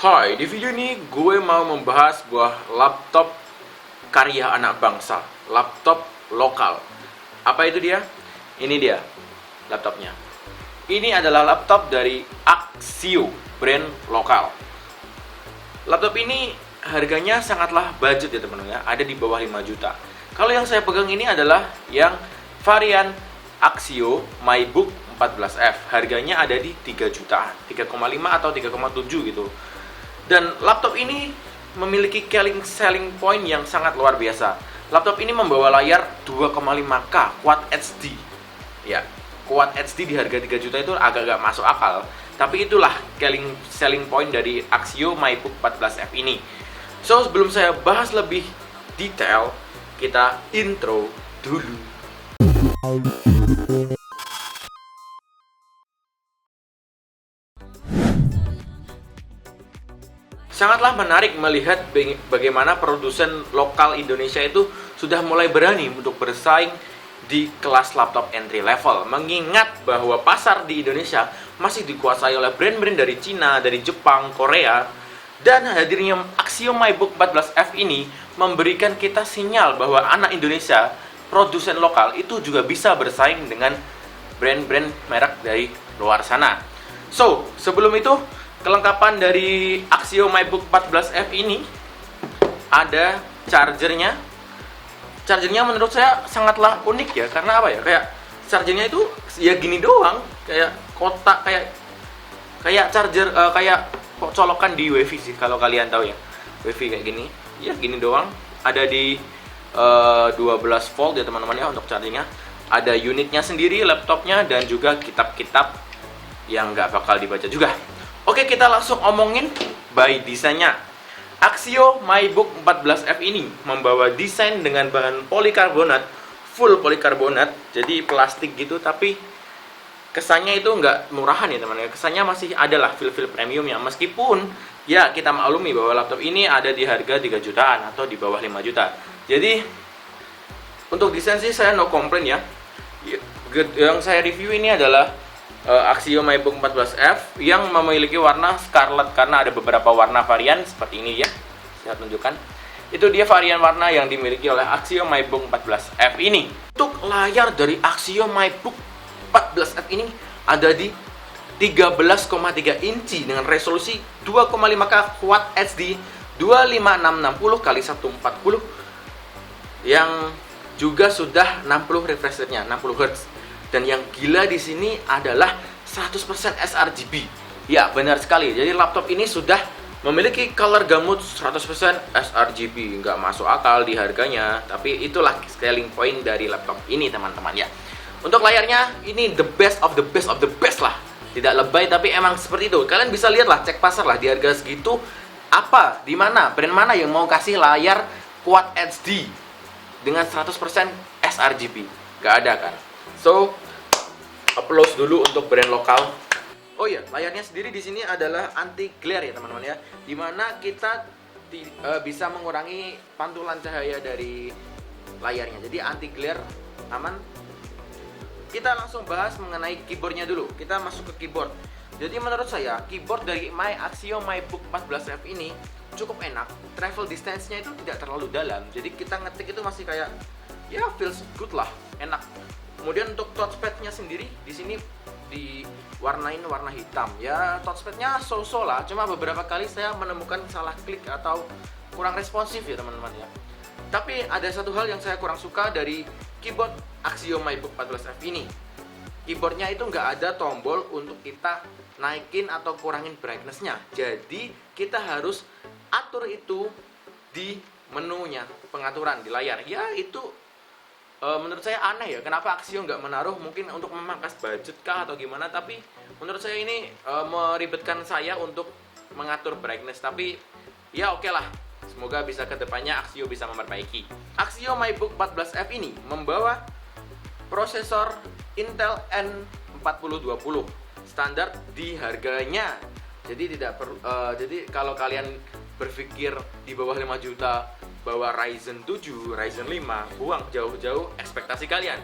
Hai, di video ini gue mau membahas sebuah laptop karya anak bangsa, laptop lokal. Apa itu dia? Ini dia laptopnya. Ini adalah laptop dari Axio, brand lokal. Laptop ini harganya sangatlah budget ya teman-teman ya, ada di bawah 5 juta. Kalau yang saya pegang ini adalah yang varian Axio MyBook 14F. Harganya ada di 3 jutaan, 3,5 atau 3,7 gitu. Dan laptop ini memiliki selling point yang sangat luar biasa. Laptop ini membawa layar 2,5K Quad HD. Ya, Quad HD di harga 3 juta itu agak-agak masuk akal. Tapi itulah selling point dari Axio MyBook 14F ini. So, sebelum saya bahas lebih detail, kita intro dulu. Sangatlah menarik melihat bagaimana produsen lokal Indonesia itu sudah mulai berani untuk bersaing di kelas laptop entry level. Mengingat bahwa pasar di Indonesia masih dikuasai oleh brand-brand dari Cina, dari Jepang, Korea. Dan hadirnya Axio MyBook 14F ini memberikan kita sinyal bahwa anak Indonesia, produsen lokal itu juga bisa bersaing dengan brand-brand merek dari luar sana. So, sebelum itu, kelengkapan dari Axio MyBook 14F ini ada chargernya. Chargernya menurut saya sangatlah unik ya, karena apa ya? Kayak chargernya itu ya gini doang, kayak kotak, kayak charger kayak colokan di WiFi sih kalau kalian tahu ya. WiFi kayak gini. Ya gini doang. Ada di 12 volt ya teman-teman ya untuk chargingnya. Ada unitnya sendiri laptopnya dan juga kitab-kitab yang nggak bakal dibaca juga. Oke, kita langsung omongin by desainnya. Axio MyBook 14F ini membawa desain dengan bahan polikarbonat, full polikarbonat, jadi plastik gitu, tapi kesannya itu nggak murahan ya teman-teman. Kesannya masih adalah feel premiumnya, meskipun ya kita maklumi bahwa laptop ini ada di harga 3 jutaan atau di bawah 5 juta. Jadi untuk desain sih saya no complain ya. Yang saya review ini adalah Axio MyBook 14F yang memiliki warna scarlet karena ada beberapa warna varian seperti ini ya. Saya tunjukkan. Itu dia varian warna yang dimiliki oleh Axio MyBook 14F ini. Untuk layar dari Axio MyBook 14F ini ada di 13,3 inci dengan resolusi 2,5K Quad HD 25660 x 140 yang juga sudah 60 refresh rate-nya, 60 Hz. Dan yang gila di sini adalah 100% sRGB. Ya, benar sekali. Jadi laptop ini sudah memiliki color gamut 100% sRGB. Nggak masuk akal di harganya, tapi itulah selling point dari laptop ini, teman-teman ya. Untuk layarnya ini the best of the best of the best lah. Tidak lebay tapi emang seperti itu. Kalian bisa lihat lah, cek pasar lah di harga segitu apa, di mana, brand mana yang mau kasih layar Quad HD dengan 100% sRGB. Nggak ada kan? So, applause dulu untuk brand lokal. Oh iya, layarnya sendiri di sini adalah anti glare ya teman-teman ya, dimana kita bisa mengurangi pantulan cahaya dari layarnya. Jadi anti glare, aman. Kita langsung bahas mengenai keyboardnya dulu. Kita masuk ke keyboard. Jadi menurut saya keyboard dari Axio MyBook 14F ini cukup enak. Travel distance-nya itu tidak terlalu dalam. Jadi kita ngetik itu masih kayak ya feels good lah, enak. Kemudian untuk touchpad-nya sendiri di sini diwarnain warna hitam. Ya touchpad-nya so-so lah, cuma beberapa kali saya menemukan salah klik atau kurang responsif ya teman-teman ya. Tapi ada satu hal yang saya kurang suka dari keyboard Axio MyBook 14F ini. Keyboardnya itu nggak ada tombol untuk kita naikin atau kurangin brightness-nya. Jadi kita harus atur itu di menunya, pengaturan di layar. Ya itu menurut saya aneh ya, kenapa Axio nggak menaruh mungkin untuk memangkas budget kah atau gimana. Tapi menurut saya ini meribetkan saya untuk mengatur brightness. Tapi ya oke lah, semoga bisa kedepannya Axio bisa memperbaiki. Axio MyBook 14F ini membawa prosesor Intel N4020 standar di harganya. Jadi jadi kalau kalian berpikir di bawah 5 juta bawa Ryzen 7, Ryzen 5, buang jauh-jauh ekspektasi kalian.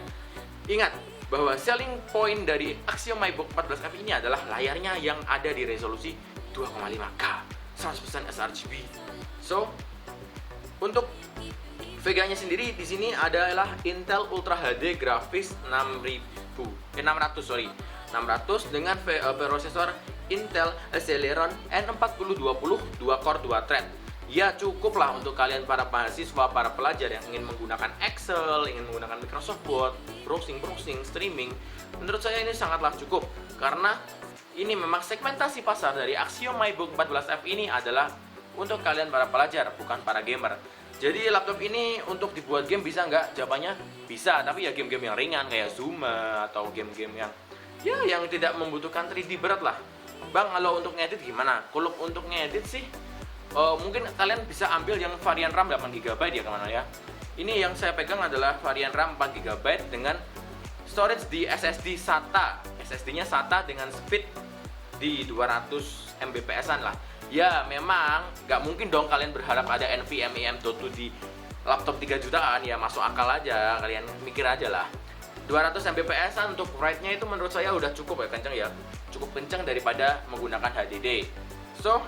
Ingat bahwa selling point dari Axio MyBook 14F ini adalah layarnya yang ada di resolusi 2,5K. 100% sRGB. So, untuk VGA-nya sendiri di sini adalah Intel Ultra HD Graphics 600 dengan prosesor Intel Celeron N4020 2 core 2 thread. Ya cukup lah untuk kalian para mahasiswa, para pelajar yang ingin menggunakan Excel, ingin menggunakan Microsoft Word, browsing, streaming. Menurut saya ini sangatlah cukup karena ini memang segmentasi pasar dari Axiom MyBook 14F ini adalah untuk kalian para pelajar, bukan para gamer. Jadi laptop ini untuk dibuat game bisa nggak? Jawabannya bisa, tapi ya game-game yang ringan kayak Zuma atau game-game yang tidak membutuhkan 3D berat lah. Bang, kalau untuk ngedit gimana? Kalau untuk ngedit sih mungkin kalian bisa ambil yang varian RAM 8GB ya kemana ya. Ini yang saya pegang adalah varian RAM 4GB dengan storage di SSD SATA. SSD-nya SATA dengan speed di 200 Mbps-an lah. Ya memang nggak mungkin dong kalian berharap ada NVMe M.2 di laptop 3 jutaan. Ya masuk akal aja, kalian mikir aja lah. 200 Mbps-an untuk write-nya itu menurut saya udah cukup ya, kenceng ya. Cukup kenceng daripada menggunakan HDD. So,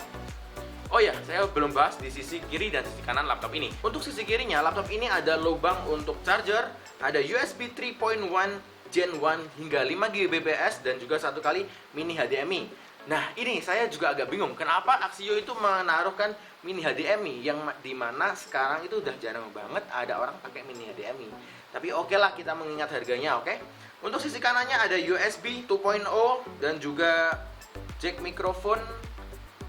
oh ya, saya belum bahas di sisi kiri dan sisi kanan laptop ini. Untuk sisi kirinya, laptop ini ada lubang untuk charger, ada USB 3.1 Gen 1 hingga 5 Gbps dan juga satu kali mini HDMI. Nah, ini saya juga agak bingung kenapa Axio itu menaruhkan mini HDMI yang dimana sekarang itu udah jarang banget ada orang pakai mini HDMI. Tapi oke lah, kita mengingat harganya, oke. Untuk sisi kanannya ada USB 2.0 dan juga jack mikrofon.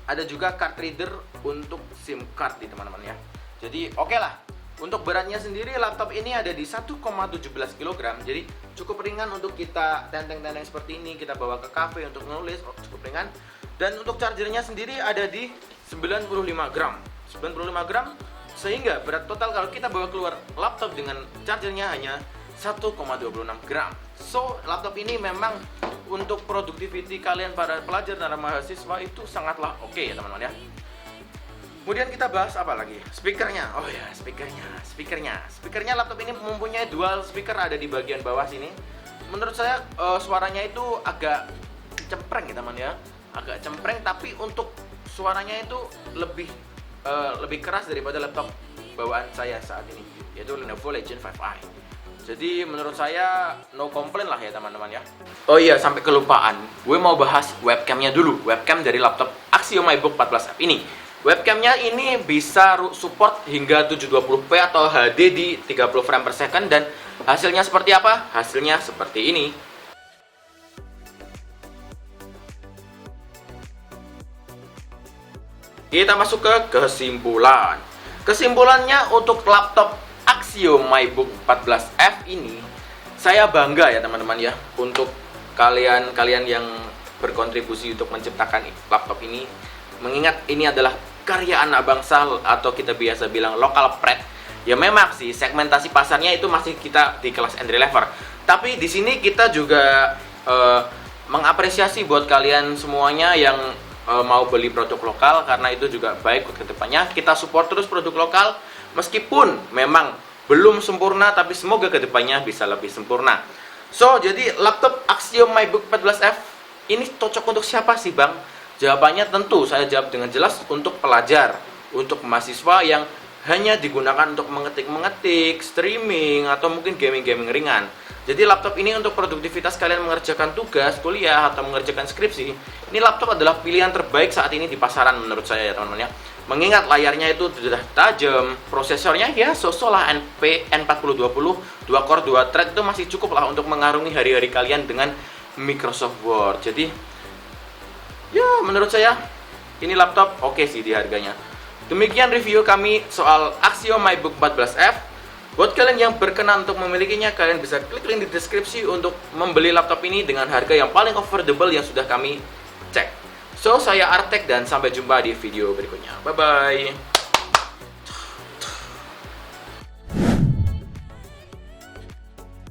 Ada juga card reader untuk SIM card di teman-teman ya. Jadi oke lah. Untuk beratnya sendiri laptop ini ada di 1,17 kg. Jadi cukup ringan untuk kita tenteng-tenteng seperti ini, kita bawa ke cafe untuk nulis, cukup ringan. Dan untuk chargernya sendiri ada di 95 gram. 95 gram sehingga berat total kalau kita bawa keluar laptop dengan chargernya hanya 1,26 gram. So, laptop ini memang untuk productivity kalian para pelajar dan mahasiswa itu sangatlah oke ya teman-teman ya. Kemudian kita bahas apa lagi? Speakernya. Oh ya, speakernya laptop ini mempunyai dual speaker ada di bagian bawah sini. Menurut saya suaranya itu agak cempreng ya teman ya. Agak cempreng, tapi untuk suaranya itu lebih keras daripada laptop bawaan saya saat ini, yaitu Lenovo Legion 5i. Jadi menurut saya no complaint lah ya teman-teman ya. Oh iya, sampai kelupaan, gue mau bahas webcamnya dulu. Webcam dari laptop Axio MyBook 14F ini. Webcamnya ini bisa support hingga 720p atau HD di 30 frame per second. Dan hasilnya seperti apa? Hasilnya seperti ini. Kita masuk ke kesimpulan. Kesimpulannya untuk laptop Axio MyBook 14F ini, saya bangga ya teman-teman ya untuk kalian yang berkontribusi untuk menciptakan laptop ini. Mengingat ini adalah karya anak bangsa atau kita biasa bilang local pride. Ya memang sih segmentasi pasarnya itu masih kita di kelas entry level. Tapi di sini kita juga mengapresiasi buat kalian semuanya yang mau beli produk lokal, karena itu juga baik ke depannya. Kita support terus produk lokal meskipun memang belum sempurna, tapi semoga ke depannya bisa lebih sempurna. So, jadi laptop Axio MyBook 14F ini cocok untuk siapa sih Bang? Jawabannya tentu saya jawab dengan jelas untuk pelajar, untuk mahasiswa yang hanya digunakan untuk mengetik, streaming, atau mungkin gaming-gaming ringan. Jadi laptop ini untuk produktivitas kalian mengerjakan tugas, kuliah, atau mengerjakan skripsi. Ini laptop adalah pilihan terbaik saat ini di pasaran menurut saya ya teman-teman ya. Mengingat layarnya itu sudah tajam, prosesornya ya sosok lah N4020 2 core 2 thread itu masih cukup lah untuk mengarungi hari-hari kalian dengan Microsoft Word. Jadi ya menurut saya ini laptop oke sih di harganya. Demikian review kami soal Axio MyBook 14F. Buat kalian yang berkenan untuk memilikinya, kalian bisa klik link di deskripsi untuk membeli laptop ini dengan harga yang paling affordable yang sudah kami cek. So, saya Artek dan sampai jumpa di video berikutnya. Bye-bye.